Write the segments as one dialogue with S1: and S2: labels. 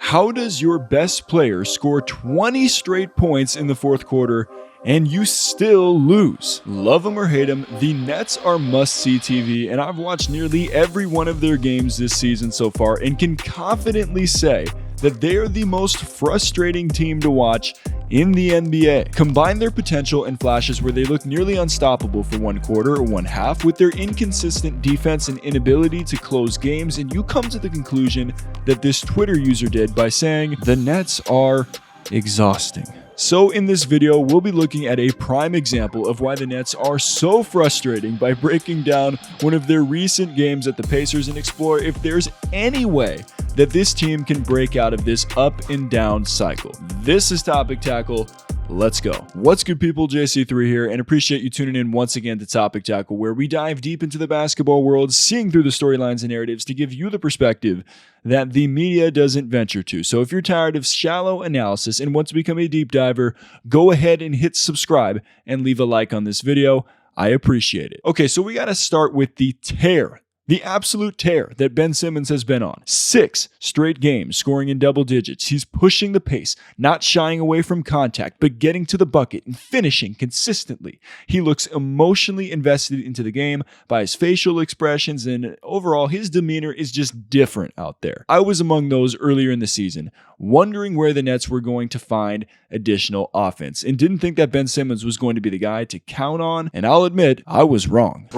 S1: How does your best player score 20 straight points in the fourth quarter and you still lose? Love them or hate them, the Nets are must-see TV, and I've watched nearly every one of their games this season so far and can confidently say that they are the most frustrating team to watch in the NBA. Combine their potential and flashes where they look nearly unstoppable for one quarter or one half with their inconsistent defense and inability to close games, and you come to the conclusion that this Twitter user did by saying, the Nets are exhausting. So in this video, we'll be looking at a prime example of why the Nets are so frustrating by breaking down one of their recent games at the Pacers and explore if there's any way that this team can break out of this up and down cycle. This is Topic Tackle. Let's go. What's good, people? JC3 here, and appreciate you tuning in once again to Topic Tackle, where we dive deep into the basketball world, seeing through the storylines and narratives to give you the perspective that the media doesn't venture to. So if you're tired of shallow analysis and want to become a deep diver, go ahead and hit subscribe and leave a like on this video. I appreciate it. Okay, so we got to start with the tear. The absolute tear that Ben Simmons has been on. 6 straight games scoring in double digits. He's pushing the pace, not shying away from contact, but getting to the bucket and finishing consistently. He looks emotionally invested into the game by his facial expressions, and overall his demeanor is just different out there. I was among those earlier in the season, wondering where the Nets were going to find additional offense, and didn't think that Ben Simmons was going to be the guy to count on, and I'll admit, I was wrong.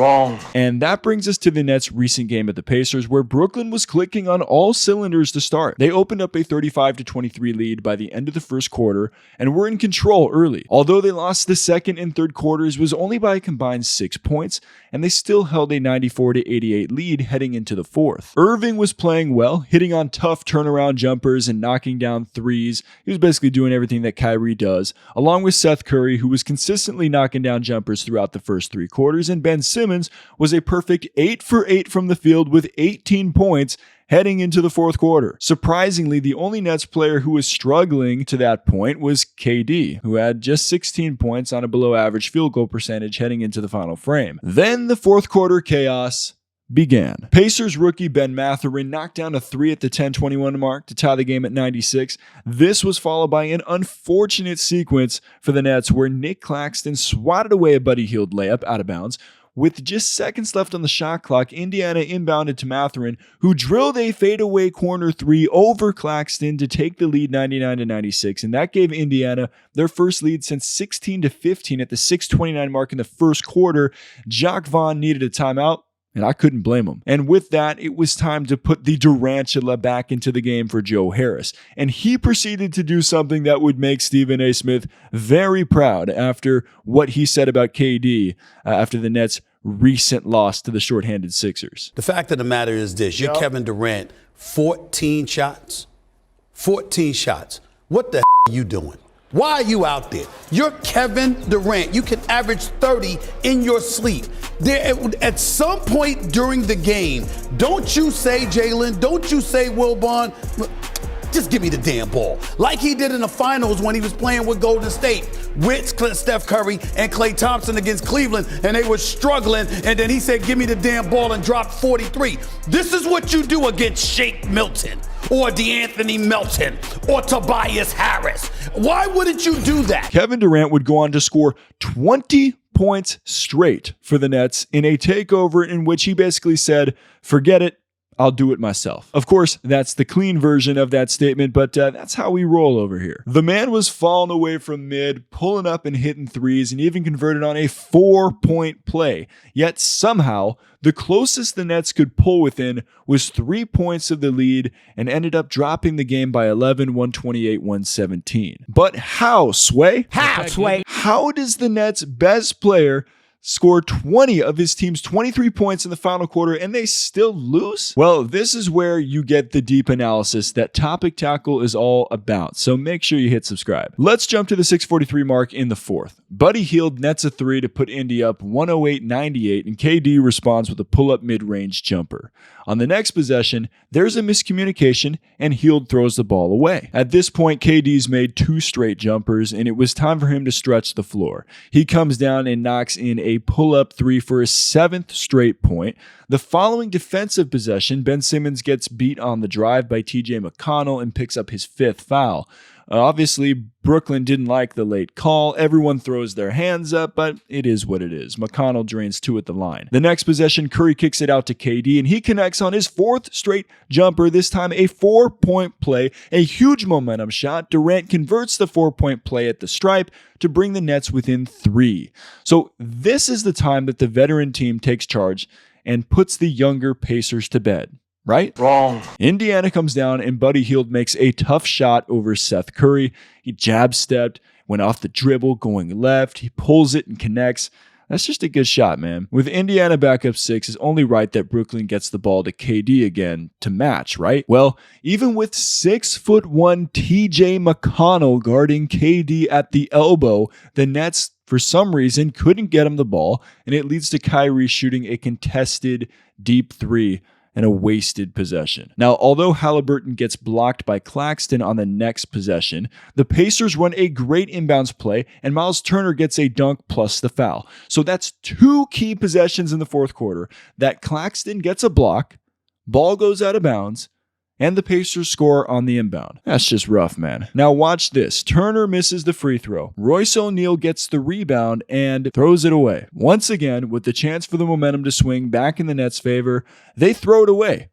S1: And that brings us to the Nets' recent game at the Pacers, where Brooklyn was clicking on all cylinders to start. They opened up a 35-23 lead by the end of the first quarter and were in control early. Although they lost the second and third quarters, it was only by a combined 6 points, and they still held a 94-88 lead heading into the fourth. Irving was playing well, hitting on tough turnaround jumpers and knocking down threes. He was basically doing everything that Kyrie does, along with Seth Curry, who was consistently knocking down jumpers throughout the first 3 quarters, and Ben Simmons was a perfect 8 for 8 from the field with 18 points heading into the fourth quarter. Surprisingly, the only Nets player who was struggling to that point was KD, who had just 16 points on a below average field goal percentage heading into the final frame. Then the fourth quarter chaos began. Pacers rookie Ben Mathurin knocked down a 3 at the 10:21 mark to tie the game at 96. This was followed by an unfortunate sequence for the Nets where Nick Claxton swatted away a Buddy Hield layup out of bounds. With just seconds left on the shot clock, Indiana inbounded to Mathurin, who drilled a fadeaway corner 3 over Claxton to take the lead 99-96, and that gave Indiana their first lead since 16-15 at the 6:29 mark in the first quarter. Jacque Vaughn needed a timeout, and I couldn't blame him. And with that, it was time to put the Durantula back into the game for Joe Harris. And he proceeded to do something that would make Stephen A. Smith very proud after what he said about KD after the Nets' recent loss to the shorthanded Sixers.
S2: The fact of the matter is this. You're Kevin Durant, 14 shots. 14 shots. What the are you doing? Why are you out there? You're Kevin Durant. You can average 30 in your sleep. At some point during the game, don't you say, Jalen, don't you say, Wilbon, just give me the damn ball. Like he did in the finals when he was playing with Golden State, with Steph Curry and Klay Thompson against Cleveland, and they were struggling, and then he said, give me the damn ball, and dropped 43. This is what you do against Shake Milton or DeAnthony Melton or Tobias Harris. Why wouldn't you do that?
S1: Kevin Durant would go on to score 20 points straight for the Nets in a takeover in which he basically said, forget it, I'll do it myself. Of course, that's the clean version of that statement, but that's how we roll over here. The man was falling away from mid, pulling up and hitting threes, and even converted on a 4-point play. Yet somehow, the closest the Nets could pull within was 3 points of the lead and ended up dropping the game by 11, 128-117. But how, Sway?
S3: How, Sway?
S1: How does the Nets' best player scored 20 of his team's 23 points in the final quarter and they still lose? Well, this is where you get the deep analysis that Topic Tackle is all about, so make sure you hit subscribe. Let's jump to the 6:43 mark in the fourth. Buddy Hield nets a 3 to put Indy up 108-98, and KD responds with a pull-up mid-range jumper. On the next possession, there's a miscommunication and Hield throws the ball away. At this point, KD's made 2 straight jumpers and it was time for him to stretch the floor. He comes down and knocks in a pull-up three for his 7th straight point. The following defensive possession, Ben Simmons gets beat on the drive by TJ McConnell and picks up his 5th foul. Obviously, Brooklyn didn't like the late call. Everyone throws their hands up, but it is what it is. McConnell drains 2 at the line. The next possession, Curry kicks it out to KD, and he connects on his 4th straight jumper, this time a 4-point play, a huge momentum shot. Durant converts the 4-point play at the stripe to bring the Nets within 3. So this is the time that the veteran team takes charge and puts the younger Pacers to bed. Right?
S3: Wrong.
S1: Indiana comes down and Buddy Hield makes a tough shot over Seth Curry. He jab stepped, went off the dribble, going left. He pulls it and connects. That's just a good shot, man. With Indiana back up 6, it's only right that Brooklyn gets the ball to KD again to match, right? Well, even with 6'1" TJ McConnell guarding KD at the elbow, the Nets, for some reason, couldn't get him the ball, and it leads to Kyrie shooting a contested deep 3 and a wasted possession. Now, although Halliburton gets blocked by Claxton on the next possession, the Pacers run a great inbounds play, and Miles Turner gets a dunk plus the foul. So that's 2 key possessions in the fourth quarter that Claxton gets a block, ball goes out of bounds, and the Pacers score on the inbound. That's just rough, man. Now watch this. Turner misses the free throw. Royce O'Neal gets the rebound and throws it away. Once again, with the chance for the momentum to swing back in the Nets' favor, they throw it away.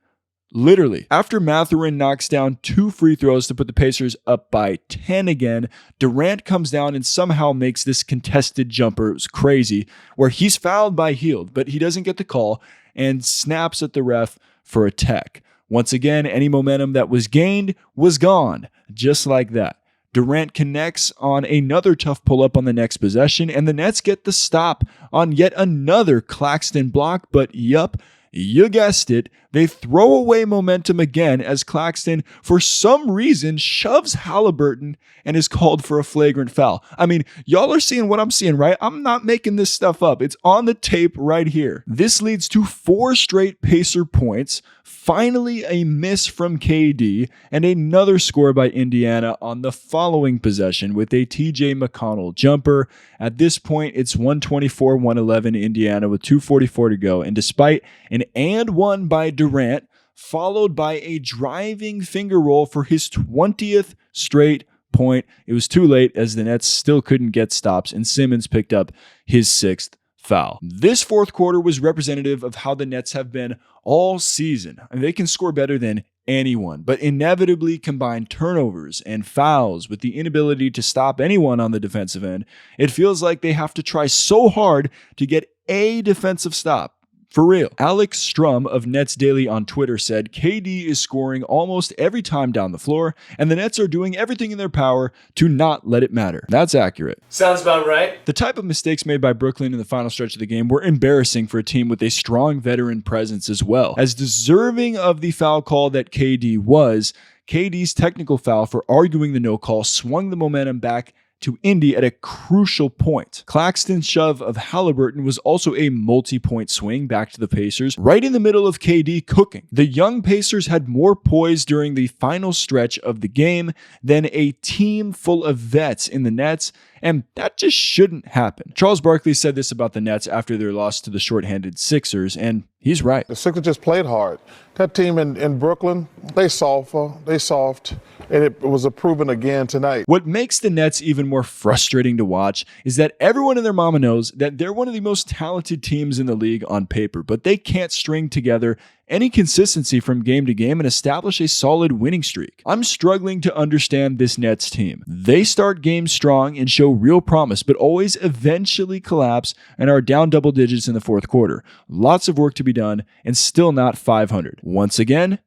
S1: Literally. After Mathurin knocks down 2 free throws to put the Pacers up by 10 again, Durant comes down and somehow makes this contested jumper. It was crazy, where he's fouled by Hield, but he doesn't get the call and snaps at the ref for a tech. Once again, any momentum that was gained was gone, just like that. Durant connects on another tough pull-up on the next possession, and the Nets get the stop on yet another Claxton block, but yup, you guessed it, they throw away momentum again as Claxton, for some reason, shoves Halliburton and is called for a flagrant foul. I mean, y'all are seeing what I'm seeing, right? I'm not making this stuff up. It's on the tape right here. This leads to 4 straight Pacer points, finally a miss from KD, and another score by Indiana on the following possession with a TJ McConnell jumper. At this point, it's 124-111 Indiana with 2:44 to go, and despite an and one by Durant, followed by a driving finger roll for his 20th straight point, it was too late as the Nets still couldn't get stops, and Simmons picked up his 6th foul. This fourth quarter was representative of how the Nets have been all season. I mean, they can score better than anyone, but inevitably combine turnovers and fouls with the inability to stop anyone on the defensive end. It feels like they have to try so hard to get a defensive stop. For real. Alex Strum of Nets Daily on Twitter said, KD is scoring almost every time down the floor, and the Nets are doing everything in their power to not let it matter. That's accurate.
S3: Sounds about right.
S1: The type of mistakes made by Brooklyn in the final stretch of the game were embarrassing for a team with a strong veteran presence as well. As deserving of the foul call that KD was, KD's technical foul for arguing the no call swung the momentum back to Indy at a crucial point. Claxton's shove of Halliburton was also a multi-point swing back to the Pacers, right in the middle of KD cooking. The young Pacers had more poise during the final stretch of the game than a team full of vets in the Nets, and that just shouldn't happen. Charles Barkley said this about the Nets after their loss to the shorthanded Sixers, and he's right.
S4: The Sixers just played hard. That team in Brooklyn, they soft, and it was proven again tonight.
S1: What makes the Nets even more frustrating to watch is that everyone and their mama knows that they're one of the most talented teams in the league on paper, but they can't string together any consistency from game to game and establish a solid winning streak. I'm struggling to understand this Nets team. They start games strong and show real promise, but always eventually collapse and are down double digits in the fourth quarter. Lots of work to be done and still not 500. Once again,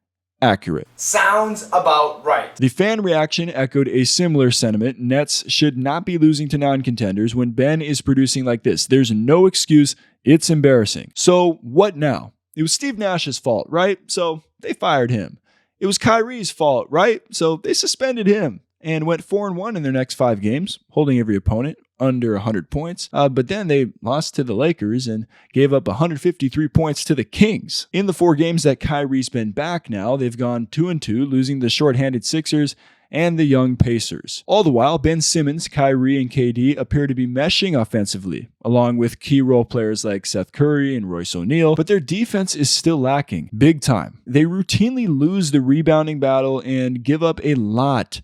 S1: accurate.
S3: Sounds about right.
S1: The fan reaction echoed a similar sentiment. Nets should not be losing to non-contenders when Ben is producing like this. There's no excuse. It's embarrassing. So what now? It was Steve Nash's fault, right? So they fired him. It was Kyrie's fault, right? So they suspended him and went 4-1 in their next 5 games, holding every opponent under 100 points. But then they lost to the Lakers and gave up 153 points to the Kings. In the 4 games that Kyrie's been back now, they've gone 2-2, losing the shorthanded Sixers and the young Pacers. All the while, Ben Simmons, Kyrie, and KD appear to be meshing offensively, along with key role players like Seth Curry and Royce O'Neal, but their defense is still lacking, big time. They routinely lose the rebounding battle and give up a lot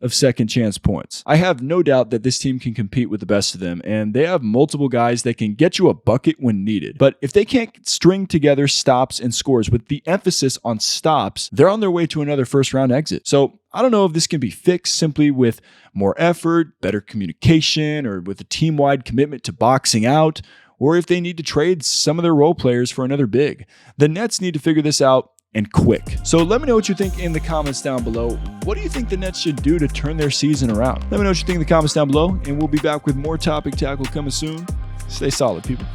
S1: of second chance points. I have no doubt that this team can compete with the best of them, and they have multiple guys that can get you a bucket when needed. But if they can't string together stops and scores with the emphasis on stops, they're on their way to another first round exit. So I don't know if this can be fixed simply with more effort, better communication, or with a team-wide commitment to boxing out, or if they need to trade some of their role players for another big. The Nets need to figure this out, and quick. So let me know what you think in the comments down below. What do you think the Nets should do to turn their season around? Let me know what you think in the comments down below, and we'll be back with more Topic Tackle coming soon. Stay solid, people.